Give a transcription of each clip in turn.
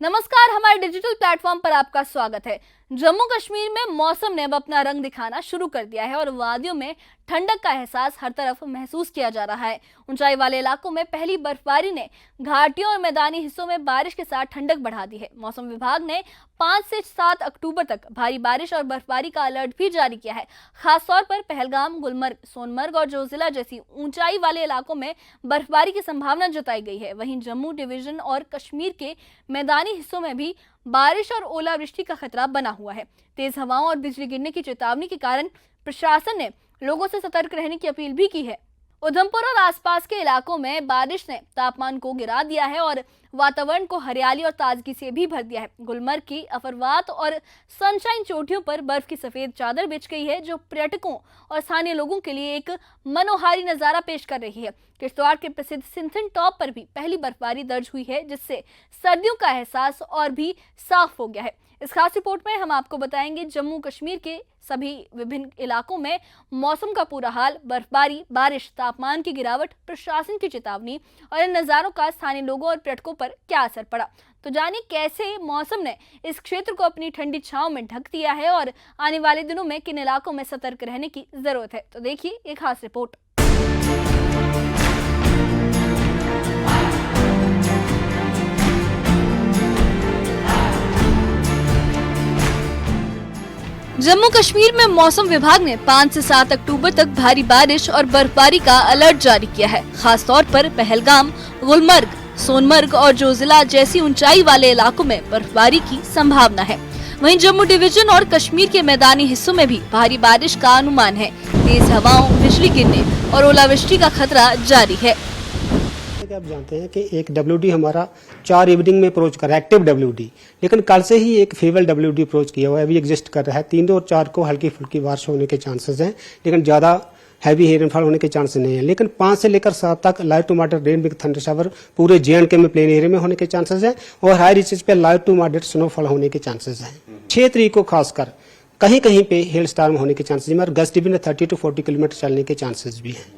नमस्कार, हमारे digital platform पर आपका स्वागत है। जम्मू कश्मीर में मौसम ने अब अपना रंग दिखाना शुरू कर दिया है और वादियों में ठंडक का एहसास हर तरफ महसूस किया जा रहा है। ऊंचाई वाले इलाकों में पहली बर्फबारी ने घाटियों और मैदानी हिस्सों में बारिश के साथ ठंडक बढ़ा दी है। मौसम विभाग ने 5 से 7 अक्टूबर तक भारी बारिश और बर्फबारी का अलर्ट भी जारी किया है। खासतौर पर पहलगाम, गुलमर्ग, सोनमर्ग और जोजिला जैसी ऊंचाई वाले इलाकों में बर्फबारी की संभावना जताई गई है। वहीं जम्मू डिवीजन और कश्मीर के मैदानी हिस्सों में भी बारिश और ओलावृष्टि का खतरा बना हुआ है। तेज हवाओं और बिजली गिरने की चेतावनी के कारण प्रशासन ने लोगों से सतर्क रहने की अपील भी की है। उधमपुर और आसपास के इलाकों में बारिश ने तापमान को गिरा दिया है और वातावरण को हरियाली और ताजगी से भी भर दिया है। गुलमर्ग की अफरवात और सनशाइन चोटियों पर बर्फ की सफेद चादर बिछ गई है, जो पर्यटकों और स्थानीय लोगों के लिए एक मनोहारी नजारा पेश कर रही है। किश्तवाड़ के प्रसिद्ध सिंथन टॉप पर भी पहली बर्फबारी दर्ज हुई है, जिससे सर्दियों का एहसास और भी साफ हो गया है। इस खास रिपोर्ट में हम आपको बताएंगे जम्मू कश्मीर के सभी विभिन्न इलाकों में मौसम का पूरा हाल, बर्फबारी, बारिश, तापमान की गिरावट, प्रशासन की चेतावनी और इन नज़ारों का स्थानीय लोगों और पर्यटकों पर क्या असर पड़ा। तो जानिए कैसे मौसम ने इस क्षेत्र को अपनी ठंडी छांव में ढक दिया है और आने वाले दिनों में किन इलाकों में सतर्क रहने की जरूरत है। तो देखिए एक खास रिपोर्ट। जम्मू कश्मीर में मौसम विभाग ने 5 से 7 अक्टूबर तक भारी बारिश और बर्फबारी का अलर्ट जारी किया है। खासतौर पर पहलगाम, गुलमर्ग, सोनमर्ग और जोजिला जैसी ऊंचाई वाले इलाकों में बर्फबारी की संभावना है। वहीं जम्मू डिवीजन और कश्मीर के मैदानी हिस्सों में भी भारी बारिश का अनुमान है। तेज हवाओं, बिजली गिरने और ओलावृष्टि का खतरा जारी है। आप जानते हैं कि एक WD हमारा 4 इवनिंग में अप्रोच कर रहा है, एक्टिव WD, लेकिन कल से ही एक फेवल WD अप्रोच किया हुआ है, अभी एग्जिस्ट कर रहा है। 3 और 4 को हल्की फुल्की बारिश होने के चांसेस हैं, लेकिन ज्यादा हैवी रेनफॉल होने के चांसेस नहीं है। लेकिन 5 से लेकर 7 तक light to moderate rain with thunder shower पूरे JNK में प्लेन एरिया में होने के चांसेस है और हाई रीचेस पे लाइट टू मॉडरेट स्नोफॉल होने के चांसेस है। 6 तारीख को खासकर कहीं कहीं पे हेल स्टॉर्म होने के चांसेस है और गस्ट भी 30 to 40 किलोमीटर चलने के चांसेस भी हैं।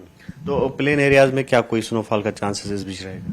तो प्लेन एरियाज में क्या कोई स्नोफॉल का चांसेस इस बीच रहेगा?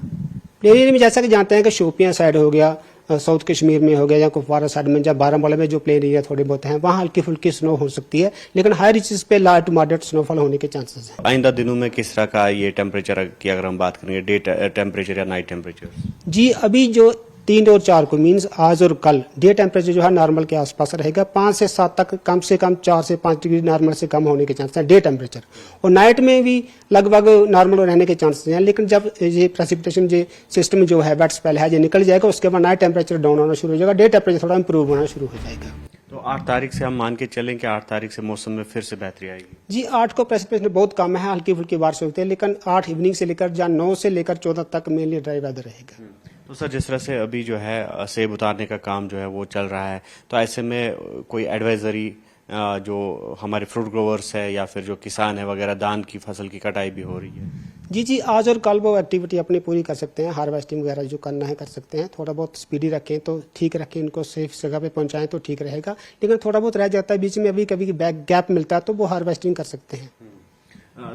प्लेन एरिया में जैसा कि जानते हैं कि शोपियां साइड हो गया, साउथ कश्मीर में हो गया या कुपवारा साइड में, जब बारामूला में जो प्लेन एरिया थोड़े बहुत हैं वहाँ हल्की फुल्की स्नो हो सकती है, लेकिन हाई रीचेस पे लाइट टू मॉडरेट स्नोफॉल होने के चांसेस हैं। आइंदा दिनों में किस तरह का ये टेम्परेचर की अगर हम बात करेंगे, डे टेम्परेचर या नाइट टेम्परेचर? जी अभी जो 3 और 4 को मीन्स आज और कल डे टेम्परेचर जो है नॉर्मल के आसपास रहेगा। 5 से 7 तक कम से कम 4 से 5 डिग्री नॉर्मल से कम होने के चांसेस हैं डे टेम्परेचर, और नाइट में भी लगभग नॉर्मल रहने के चांसेस हैं। लेकिन जब ये प्रेसिपिटेशन जो सिस्टम जो है वेट स्पेल है ये निकल जाएगा, उसके बाद नाइट टेम्परेचर डाउन होना शुरू हो जाएगा, डे टेम्परेचर थोड़ा इंप्रूव होना शुरू हो जाएगा। तो 8 तारीख से हम मान के चलें कि 8 तारीख से मौसम में फिर से बेहतरी आएगी? जी 8 को प्रेसिपिटेशन बहुत कम है, हल्की फुल्की बारिश होती है, लेकिन 8 इवनिंग से लेकर 9 से लेकर 14 तक मेनली ड्राई वेदर रहेगा। तो सर, जिस तरह से अभी जो है सेब उतारने का काम जो है वो चल रहा है, तो ऐसे में कोई एडवाइजरी जो हमारे फ्रूट ग्रोवर्स है या फिर जो किसान है वगैरह, धान की फसल की कटाई भी हो रही है? जी आज और कल वो एक्टिविटी अपनी पूरी कर सकते हैं, हार्वेस्टिंग वगैरह जो करना है कर सकते हैं। थोड़ा बहुत स्पीडी रखें तो ठीक रखें, इनको सेफ जगह पे पहुंचाएं तो ठीक रहेगा, लेकिन थोड़ा बहुत रह जाता है बीच में, अभी कभी गैप मिलता है तो वो हार्वेस्टिंग कर सकते हैं।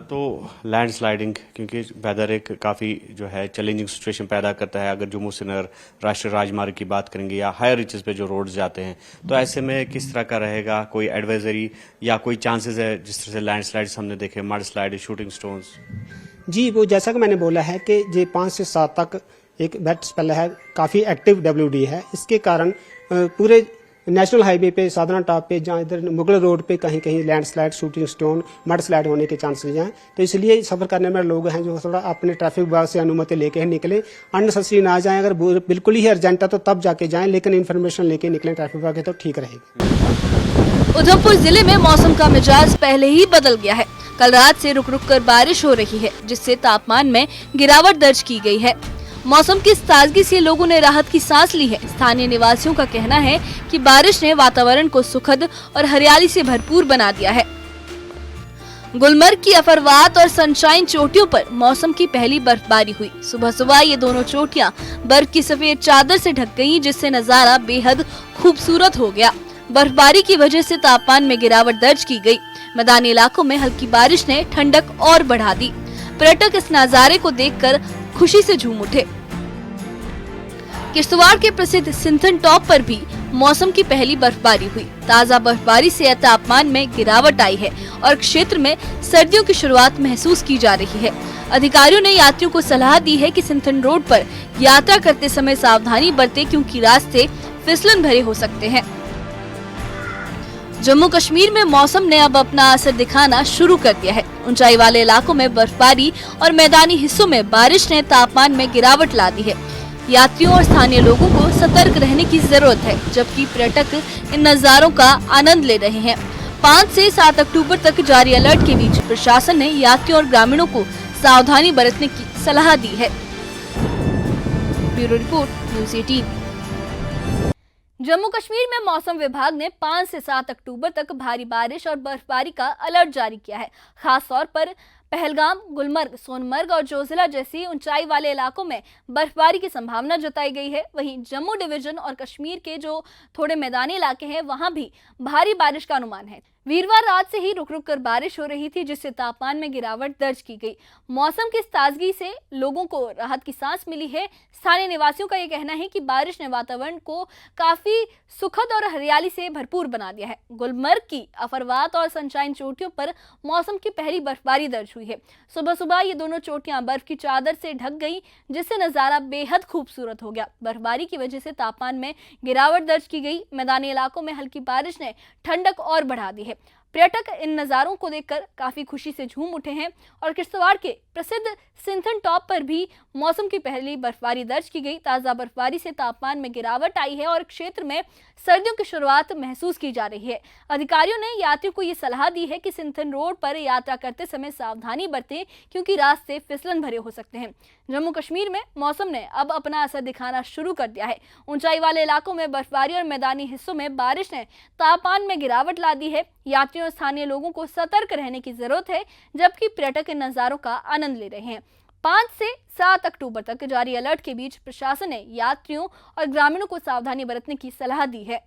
तो लैंडस्लाइडिंग, क्योंकि वेदर एक काफ़ी जो है चैलेंजिंग सिचुएशन पैदा करता है, अगर जम्मू श्रीनगर राष्ट्रीय राजमार्ग की बात करेंगे या हायर रीचेस पे जो रोड्स जाते हैं, तो ऐसे में किस तरह का रहेगा? कोई एडवाइजरी या कोई चांसेस है जिस तरह से लैंडस्लाइड्स हमने देखे, मड स्लाइड, शूटिंग स्टोन्स? जी वो जैसा कि मैंने बोला है कि ये 5 से 7 तक एक वेट स्पेल है, काफ़ी एक्टिव WD है। इसके कारण पूरे नेशनल हाईवे पे, साधना टॉप पे, जहाँ इधर मुगल रोड पे कहीं कहीं landslide, shooting stone, mud slide होने के चांसेस हैं। तो इसलिए सफर करने में लोग हैं जो थोड़ा अपने ट्रैफिक विभाग से अनुमति लेके निकले, अननेसेसरी ना जाएं। अगर बिल्कुल ही अर्जेंट है तो तब जाके जाएं, लेकिन इन्फॉर्मेशन लेके निकलें ट्रैफिक विभाग के तो ठीक रहेगा। उधमपुर जिले में मौसम का मिजाज पहले ही बदल गया है। कल रात से रुक रुक कर बारिश हो रही है, जिससे तापमान में गिरावट दर्ज की गई है। मौसम की ताजगी से लोगों ने राहत की सांस ली है। स्थानीय निवासियों का कहना है कि बारिश ने वातावरण को सुखद और हरियाली से भरपूर बना दिया है। गुलमर्ग की अफरवात और सनशाइन चोटियों पर मौसम की पहली बर्फबारी हुई। सुबह सुबह ये दोनों चोटियां बर्फ की सफेद चादर से ढक गईं, जिससे नजारा बेहद खूबसूरत हो गया। बर्फबारी की वजह से तापमान में गिरावट दर्ज की गई। मैदानी इलाकों में हल्की बारिश ने ठंडक और बढ़ा दी। पर्यटक इस नजारे को देखकर खुशी से झूम उठे। किश्तवाड़ के प्रसिद्ध सिंथन टॉप पर भी मौसम की पहली बर्फबारी हुई। ताजा बर्फबारी से तापमान में गिरावट आई है और क्षेत्र में सर्दियों की शुरुआत महसूस की जा रही है। अधिकारियों ने यात्रियों को सलाह दी है कि सिंथन रोड पर यात्रा करते समय सावधानी बरतें, क्योंकि रास्ते फिसलन भरे हो सकते हैं। जम्मू कश्मीर में मौसम ने अब अपना असर दिखाना शुरू कर दिया है। ऊंचाई वाले इलाकों में बर्फबारी और मैदानी हिस्सों में बारिश ने तापमान में गिरावट ला दी है। यात्रियों और स्थानीय लोगों को सतर्क रहने की जरूरत है, जबकि पर्यटक इन नज़ारों का आनंद ले रहे हैं। 5 से 7 अक्टूबर तक जारी अलर्ट के बीच प्रशासन ने यात्रियों और ग्रामीणों को सावधानी बरतने की सलाह दी है। Bureau report, news 18। Jammu Kashmir में मौसम विभाग ने 5 से 7 अक्टूबर तक भारी बारिश और बर्फबारी का अलर्ट जारी किया है। खास तौर पर पहलगाम, गुलमर्ग, सोनमर्ग और जोजिला जैसी ऊंचाई वाले इलाकों में बर्फबारी की संभावना जताई गई है। वहीं जम्मू डिवीजन और कश्मीर के जो थोड़े मैदानी इलाके हैं, वहां भी भारी बारिश का अनुमान है। वीरवार रात से ही रुक रुक कर बारिश हो रही थी, जिससे तापमान में गिरावट दर्ज की गई। मौसम की इस ताजगी से लोगों को राहत की सांस मिली है। स्थानीय निवासियों का यह कहना है कि बारिश ने वातावरण को काफी सुखद और हरियाली से भरपूर बना दिया है। गुलमर्ग की अफरवात और सनशाइन चोटियों पर मौसम की पहली बर्फबारी दर्ज हुई है। सुबह सुबह ये दोनों चोटियां बर्फ की चादर से ढक गई, जिससे नजारा बेहद खूबसूरत हो गया। बर्फबारी की वजह से तापमान में गिरावट दर्ज की गई। मैदानी इलाकों में हल्की बारिश ने ठंडक और बढ़ा दी है। पर्यटक इन नज़ारों को देखकर काफी खुशी से झूम उठे हैं और किश्तवाड़ के प्रसिद्ध सिंथन टॉप पर भी मौसम की पहली बर्फबारी दर्ज की गई। ताजा बर्फबारी से तापमान में गिरावट आई है और क्षेत्र में सर्दियों की शुरुआत महसूस की जा रही है। अधिकारियों ने यात्रियों को ये सलाह दी है कि सिंथन रोड पर यात्रा करते समय सावधानी बरतें, क्योंकि रास्ते फिसलन भरे हो सकते हैं। जम्मू कश्मीर में मौसम ने अब अपना असर दिखाना शुरू कर दिया है। ऊंचाई वाले इलाकों में बर्फबारी और मैदानी हिस्सों में बारिश ने तापमान में गिरावट ला दी है। यात्रियों और स्थानीय लोगों को सतर्क रहने की जरूरत है, जबकि पर्यटक इन नज़ारों का आनंद ले रहे हैं। 5 से 7 अक्टूबर तक जारी अलर्ट के बीच प्रशासन ने यात्रियों और ग्रामीणों को सावधानी बरतने की सलाह दी है।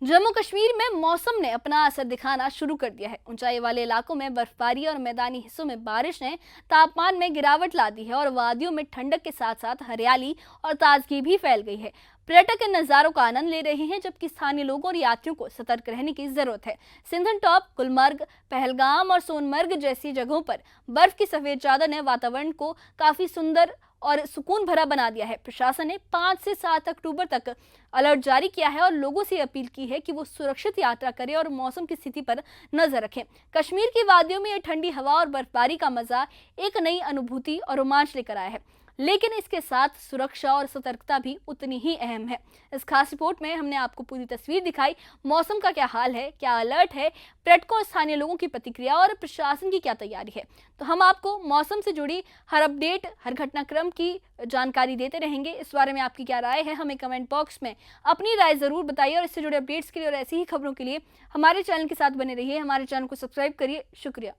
जम्मू कश्मीर में मौसम ने अपना असर दिखाना शुरू कर दिया है। ऊंचाई वाले इलाकों में बर्फबारी और मैदानी हिस्सों में बारिश ने तापमान में गिरावट ला दी है और वादियों में ठंडक के साथ साथ हरियाली और ताजगी भी फैल गई है। पर्यटक इन नज़ारों का आनंद ले रहे हैं, जबकि स्थानीय लोगों और यात्रियों को सतर्क रहने की जरूरत है। सिंथन टॉप, गुलमर्ग, पहलगाम और सोनमर्ग जैसी जगहों पर बर्फ की सफेद चादर ने वातावरण को काफी सुंदर और सुकून भरा बना दिया है। प्रशासन ने 5 से 7 अक्टूबर तक अलर्ट जारी किया है और लोगों से अपील की है कि वो सुरक्षित यात्रा करें और मौसम की स्थिति पर नजर रखें। कश्मीर की वादियों में ये ठंडी हवा और बर्फबारी का मजा एक नई अनुभूति और रोमांच लेकर आया है, लेकिन इसके साथ सुरक्षा और सतर्कता भी उतनी ही अहम है। इस खास रिपोर्ट में हमने आपको पूरी तस्वीर दिखाई। मौसम का क्या हाल है, क्या अलर्ट है, पर्यटकों और स्थानीय लोगों की प्रतिक्रिया और प्रशासन की क्या तैयारी है। तो हम आपको मौसम से जुड़ी हर अपडेट, हर घटनाक्रम की जानकारी देते रहेंगे। इस बारे में आपकी क्या राय है, हमें कमेंट बॉक्स में अपनी राय जरूर बताइए। और इससे जुड़े अपडेट्स के लिए और ऐसी ही खबरों के लिए हमारे चैनल के साथ बने रहिए। हमारे चैनल को सब्सक्राइब करिए। शुक्रिया।